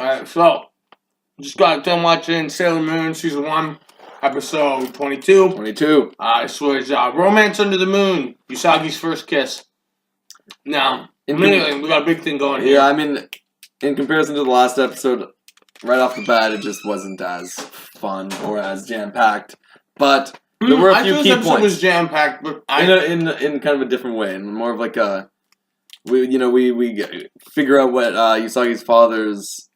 Alright, so just got done watching Sailor Moon Season 1, Episode 22. 22. This was Romance Under the Moon, Usagi's first kiss. Now, immediately, we got a big thing going here. Yeah, I mean, in comparison to the last episode, right off the bat, it just wasn't as fun or as jam-packed. But there were a few key points. It was jam-packed, but in kind of a different way, and more of like a we figure out what Usagi's father's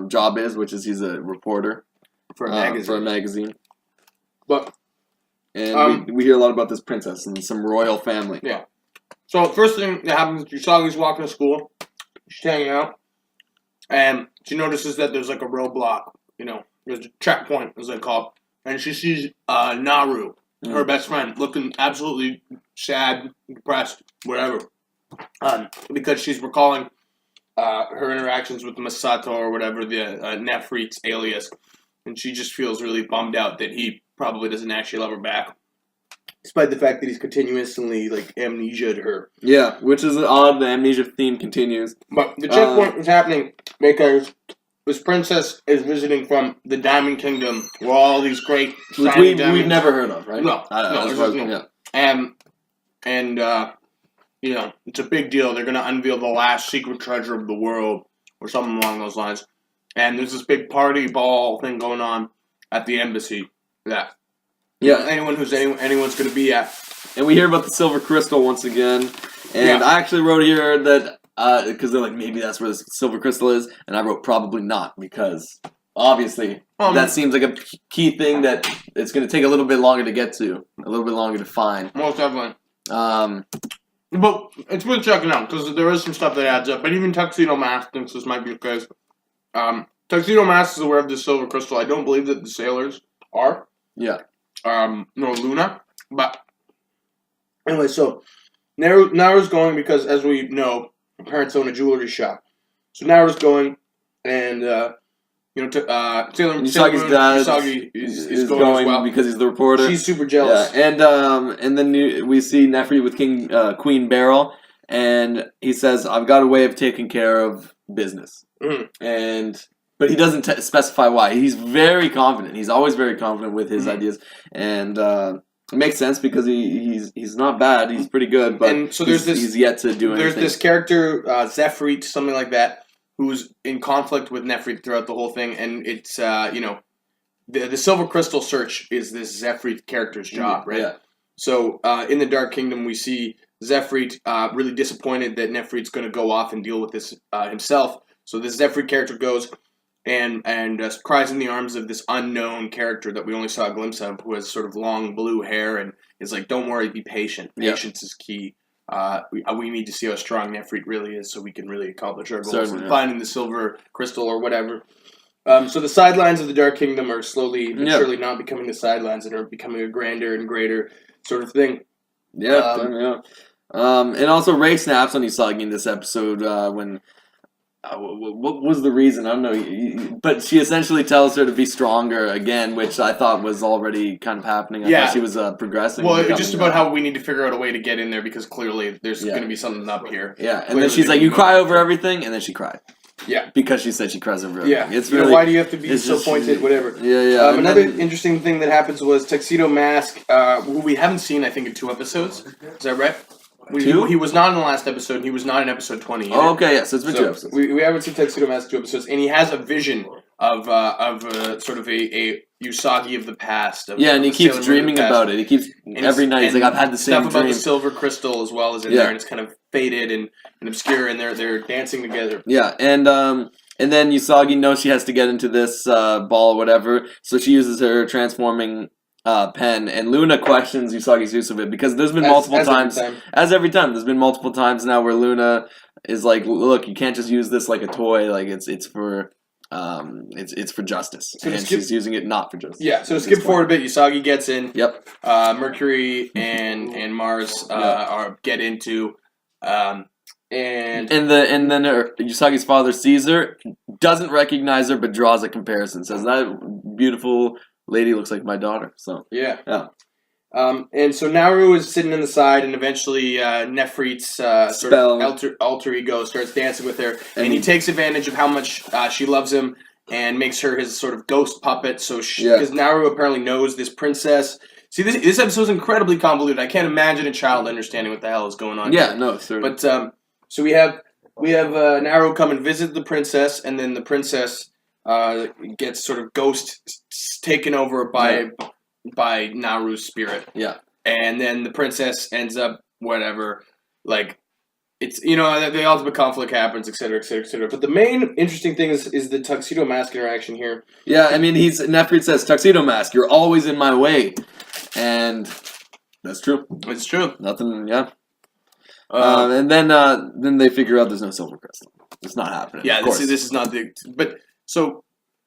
job is, which is he's a reporter for a magazine. But we hear a lot about this princess and some royal family. Yeah. So first thing that happens, Usagi's walking to school. She's hanging out, and she notices that there's like a roadblock. There's a checkpoint, as they call it, and she sees Naru, her best friend, looking absolutely sad, depressed, whatever, because she's recalling her interactions with Masato or whatever, the Nefrite's alias, and she just feels really bummed out that he probably doesn't actually love her back, despite the fact that he's continuously amnesia'd her. Yeah, which is odd. The amnesia theme continues. But the checkpoint was happening because this princess is visiting from the Diamond Kingdom, where all these great which we've never heard of, right? No. And it's a big deal. They're going to unveil the last secret treasure of the world, or something along those lines. And there's this big party ball thing going on at the embassy that anyone's going to be at. And we hear about the silver crystal once again. And I actually wrote here that because they're like, maybe that's where the silver crystal is, and I wrote probably not, because obviously that seems like a key thing that it's going to take a little bit longer to get to, a little bit longer to find. Most definitely. But it's worth checking out, because there is some stuff that adds up. But even Tuxedo Mask thinks this might be the case. Tuxedo Mask is aware of the silver crystal. I don't believe that the sailors are. Yeah. Nor Luna. But anyway, so Naru's going because, as we know, her parents own a jewelry shop. So Naru's going, and Usagi's dad Usagi is going as well, because he's the reporter. She's super jealous. Yeah. And then we see Nefrite with Queen Beryl, and he says, "I've got a way of taking care of business." Mm-hmm. But he doesn't specify why. He's very confident. He's always very confident with his ideas, and it makes sense because he's not bad. He's pretty good, but he's yet to do anything. There's this character, Zephyrite, something like that, who's in conflict with Nefrite throughout the whole thing, and it's the Silver Crystal search is this Zephyrite character's job, right? Yeah. So in the Dark Kingdom, we see Zephyrite really disappointed that Nefrite's going to go off and deal with this himself. So this Zephyrite character goes and cries in the arms of this unknown character that we only saw a glimpse of, who has sort of long blue hair, and is like, "Don't worry, be patient. Patience is key. We need to see how strong Nefrite really is, so we can really accomplish our goals of finding the silver crystal or whatever." So the sidelines of the Dark Kingdom are slowly but surely not becoming the sidelines, and are becoming a grander and greater sort of thing. And also Rei snaps on Usagi in this episode when. What was the reason? I don't know. But she essentially tells her to be stronger again, which I thought was already kind of happening. I thought she was progressing. Well, it's just about how we need to figure out a way to get in there, because clearly there's going to be something up here. Yeah, and then she's like, "You cry over everything," and then she cried. Yeah. Because she said she cries over everything. Yeah. It's really, why do you have to be so pointed, whatever. Yeah. Another interesting thing that happens was Tuxedo Mask, who we haven't seen, I think, in 2 episodes. Is that right? 2? He was not in the last episode, and he was not in episode 20 either. Oh, okay, yeah, so it's been 2 episodes. We haven't seen Tuxedo Mask 2 episodes, and he has a vision of sort of a Usagi of the past. And he keeps dreaming about it. He keeps, every night, he's like, "I've had the same dream." Stuff about the silver crystal as well is in there, and it's kind of faded and obscure, and they're dancing together. Yeah, and then Usagi knows she has to get into this ball or whatever, so she uses her transforming pen, and Luna questions Usagi's use of it, because there's been multiple times, there's been multiple times now where Luna is like, "Look, you can't just use this like a toy. Like it's for justice," and she's using it not for justice. Yeah. So to skip forward a bit, Usagi gets in. Yep. Mercury and Mars get into. And then Usagi's father sees her, doesn't recognize her, but draws a comparison. Says, "That beautiful lady looks like my daughter." So yeah. And so Naru is sitting on the side, and eventually Nefrit's sort of alter ego starts dancing with her, and he takes advantage of how much she loves him and makes her his sort of ghost puppet. So because Naru apparently knows this princess. See, this episode is incredibly convoluted. I can't imagine a child understanding what the hell is going on. Yeah, here. no, sir. But so we have Naru come and visit the princess, and then the princess gets sort of ghost taken over by Naru's spirit. Yeah. And then the princess ends up whatever, like it's the ultimate conflict happens, etc., etc., etc. But the main interesting thing is the tuxedo mask interaction here. Yeah, I mean Nefrit says, "Tuxedo mask, you're always in my way," and that's true. It's true. Nothing. Yeah. And then they figure out there's no silver crystal. It's not happening. Yeah, this is not the. But so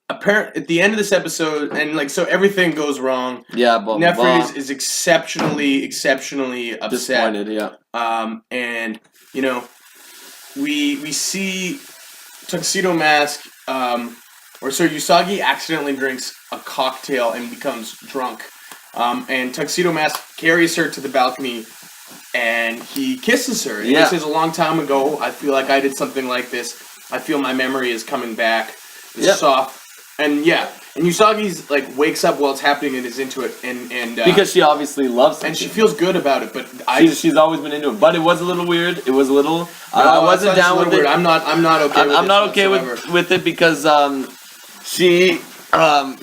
apparent at the end of this episode, and so everything goes wrong. Yeah, blah blah blah. Nefrit is exceptionally upset. Disappointed. Yeah. And we see Tuxedo Mask, Usagi accidentally drinks a cocktail and becomes drunk. And Tuxedo Mask carries her to the balcony, and he kisses her. And he says, "A long time ago, I feel like I did something like this. I feel my memory is coming back." It's soft. And Usagi's wakes up while it's happening and is into it, and because she obviously loves it, and she feels good about it. But she's always been into it. But it was a little weird. It was a little. I wasn't down with it. I'm not okay. I'm not okay with it because she had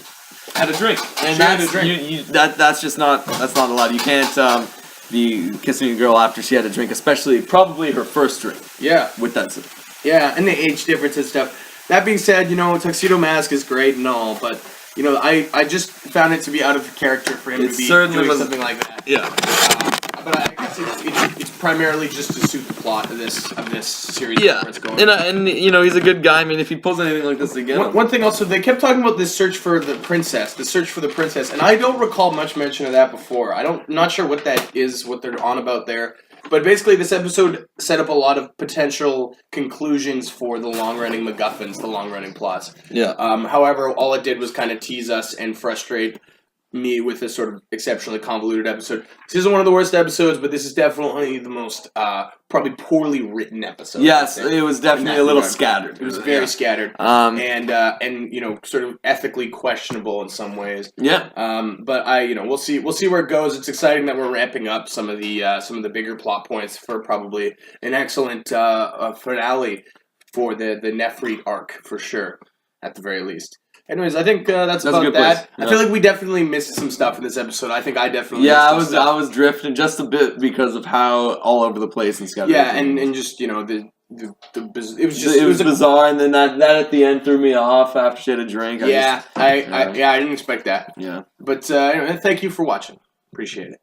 a drink, and that's not allowed. You can't be kissing a girl after she had a drink, especially probably her first drink. Yeah, with that. Yeah, and the age difference and stuff. That being said, Tuxedo Mask is great and all, but I just found it to be out of character for him to be doing something like that. Yeah. But I guess it's primarily just to suit the plot of this series. Yeah, and he's a good guy. I mean, if he pulls anything like this again. One thing also, they kept talking about this search for the princess, and I don't recall much mention of that before. I'm not sure what that is, what they're on about there. But basically, this episode set up a lot of potential conclusions for the long-running MacGuffins, the long-running plots. Yeah. However, all it did was kind of tease us and frustrate me with this sort of exceptionally convoluted episode. This isn't one of the worst episodes, but this is definitely the most probably poorly written episode. Yes, it was definitely a little scattered. It was very scattered, and sort of ethically questionable in some ways. Yeah. But we'll see where it goes. It's exciting that we're ramping up some of the bigger plot points for probably an excellent finale for the Nefrit arc for sure, at the very least. Anyways, I think that's about that. Yeah. I feel like we definitely missed some stuff in this episode. I think I definitely missed I was drifting just a bit because of how all over the place and stuff. Yeah, and just it was bizarre, and then that at the end threw me off after she had a drink. I didn't expect that. Yeah, but anyway, thank you for watching. Appreciate it.